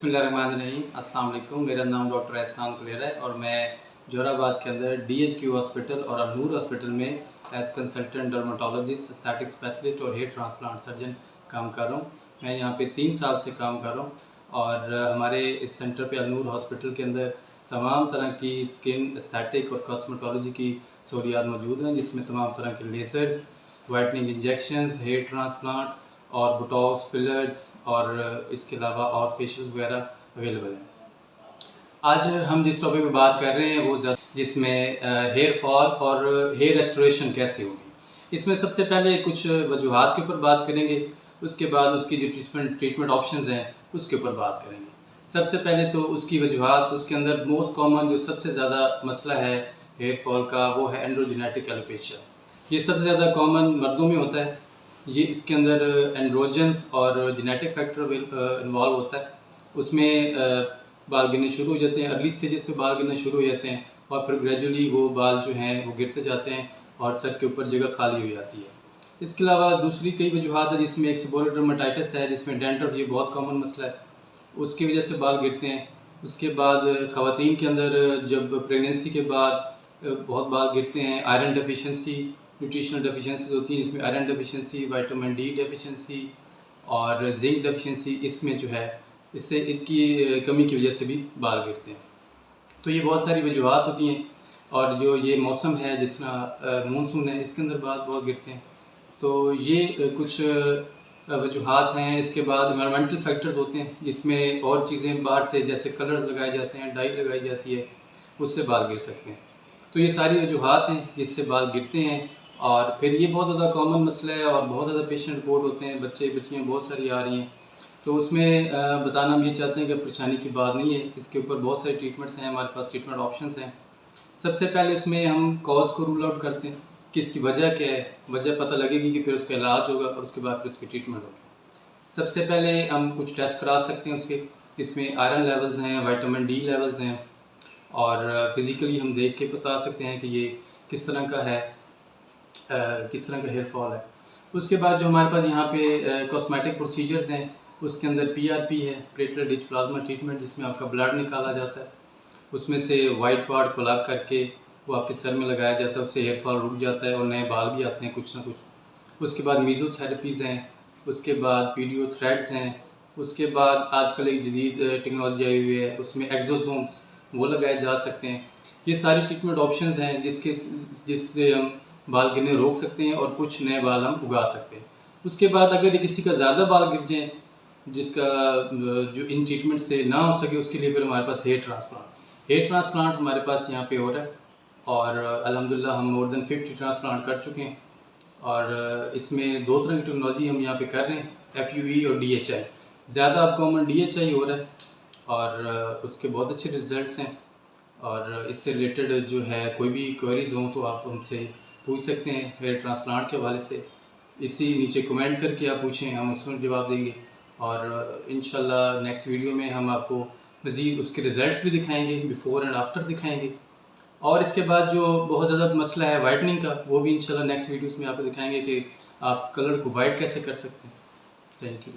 बिस्मिल्लाहिर्रहमानिर्रहीम। अस्सलाम वालेकुम। मेरा नाम डॉक्टर एहसान कुलेर है और मैं जोराबाद के अंदर DHQ हॉस्पिटल और अल-नूर हॉस्पिटल में as consultant dermatologist, aesthetic specialist और हेयर ट्रांसप्लांट सर्जन काम कर रहा हूँ। मैं यहाँ पे 3 साल से काम कर रहा हूँ और हमारे इस सेंटर पे अल-नूर हॉस्पिटल के अंदर तमाम तरह की स्किन, एस्थेटिक और कॉस्मेटोलॉजी की सहूलियात मौजूद हैं, जिसमें तमाम तरह के lasers, whitening injections, hair transplant और बोटॉक्स, फिलर्स और इसके अलावा और फेशियल्स वगैरह अवेलेबल हैं। आज हम जिस टॉपिक पे बात कर रहे हैं वो जिसमें हेयर फॉल और हेयर रेस्टोरेशन कैसे होगी। इसमें सबसे पहले कुछ वजूहात के ऊपर बात करेंगे, उसके बाद उसकी जो ट्रीटमेंट ऑप्शंस हैं उसके ऊपर बात करेंगे। सबसे पहले तो उसकी वजूहात, उसके अंदर मोस्ट कॉमन जो सबसे ज़्यादा मसला है हेयर फॉल का वो है एंड्रोजेनेटिक एलोपेशिया। ये सबसे ज़्यादा कॉमन मर्दों में होता है। ये इसके अंदर एंड्रोजन्स और जेनेटिक फैक्टर इन्वॉल्व होता है। उसमें बाल गिरने शुरू हो जाते हैं, अर्ली स्टेजेस पे बाल गिरना शुरू हो जाते हैं और फिर ग्रेजुअली वो बाल जो हैं वो गिरते जाते हैं और सर के ऊपर जगह खाली हो जाती है। इसके अलावा दूसरी कई वजूहात है, जिसमें एक सेबोरिक डर्मेटाइटिस है, जिसमें डेंड्रफ ये बहुत कॉमन मसला है, उसकी वजह से बाल गिरते हैं। उसके बाद ख़वातीन के अंदर जब प्रेगनेंसी के बाद बहुत बाल गिरते हैं। आयरन डेफिशिएंसी, न्यूट्रिशनल डेफिशिएंसीज होती हैं, इसमें iron deficiency, vitamin D deficiency और जिंक डेफिशिएंसी, इसमें जो है इससे इनकी कमी की वजह से भी बाल गिरते हैं। तो ये बहुत सारी वजूहात होती हैं और जो ये मौसम है जिस तरह मानसून है, इसके अंदर बाल बहुत गिरते हैं। तो ये कुछ वजूहात हैं। इसके बाद एनवायरमेंटल फैक्टर्स होते हैं, जिसमें और चीज़ें बाहर से जैसे कलर लगाए जाते हैं, डाई लगाई जाती है, उससे बाल गिर सकते हैं। तो ये सारी वजूहात हैं जिससे बाल गिरते हैं और फिर ये बहुत ज़्यादा कॉमन मसला है और बहुत ज़्यादा पेशेंट रिपोर्ट होते हैं, बच्चियाँ बहुत सारी आ रही हैं। तो उसमें बताना हम ये चाहते हैं कि परेशानी की बात नहीं है, इसके ऊपर बहुत सारे ट्रीटमेंट्स हैं, हमारे पास ट्रीटमेंट ऑप्शंस हैं। सबसे पहले उसमें हम कॉज को रूल आउट करते हैं कि इसकी वजह क्या है। वजह पता लगेगी कि फिर उसका इलाज होगा और उसके बाद फिर उसकी ट्रीटमेंट होगी। सबसे पहले हम कुछ टेस्ट करा सकते हैं उसके, इसमें आयरन लेवल्स हैं, विटामिन डी लेवल्स हैं और फिज़िकली हम देख के बता सकते हैं कि ये किस तरह का है, किस तरह का हेयर फॉल है। उसके बाद जो हमारे पास यहाँ पे कॉस्मेटिक प्रोसीजर्स हैं, उसके अंदर PRP है, प्लेटलेट रिच प्लाज्मा ट्रीटमेंट, जिसमें आपका ब्लड निकाला जाता है, उसमें से वाइट पार्ट को अलग करके वो आपके सर में लगाया जाता है, उससे हेयर फॉल रुक जाता है और नए बाल भी आते हैं कुछ ना कुछ। उसके बाद मीज़ोथेरेपीज़ हैं, उसके बाद PDO थ्रेड्स हैं, उसके बाद आजकल एक जदीद टेक्नोलॉजी आई हुई है, उसमें एक्सोसोम्स वो लगाए जा सकते हैं। ये सारी ट्रीटमेंट ऑप्शंस हैं जिससे हम बाल गिरने रोक सकते हैं और कुछ नए बाल हम उगा सकते हैं। उसके बाद अगर किसी का ज़्यादा बाल गिर जाए, जिसका जो इन ट्रीटमेंट से ना हो सके, उसके लिए फिर हमारे पास हेयर ट्रांसप्लांट हमारे पास यहाँ पे हो रहा है और अल्हम्दुलिल्लाह हम मोर देन 50 ट्रांसप्लांट कर चुके हैं। और इसमें 2 तरह की टेक्नोलॉजी हम यहाँ पे कर रहे हैं, FUE और DHI। ज़्यादा अब कॉमन DHI हो रहा है और उसके बहुत अच्छे रिजल्ट्स हैं। और इससे रिलेटेड जो है कोई भी क्वेरीज हों तो आप हमसे पूछ सकते हैं हेयर ट्रांसप्लांट के हवाले से। इसी नीचे कमेंट करके आप पूछें, हम उसका जवाब देंगे और इंशाल्लाह नेक्स्ट वीडियो में हम आपको मज़ीद उसके रिज़ल्ट्स भी दिखाएंगे, बिफ़ोर एंड आफ्टर दिखाएंगे। और इसके बाद जो बहुत ज़्यादा मसला है वाइटनिंग का, वो भी इंशाल्लाह नेक्स्ट वीडियोस में आपको दिखाएंगे कि आप कलर को वाइट कैसे कर सकते हैं। Thank you.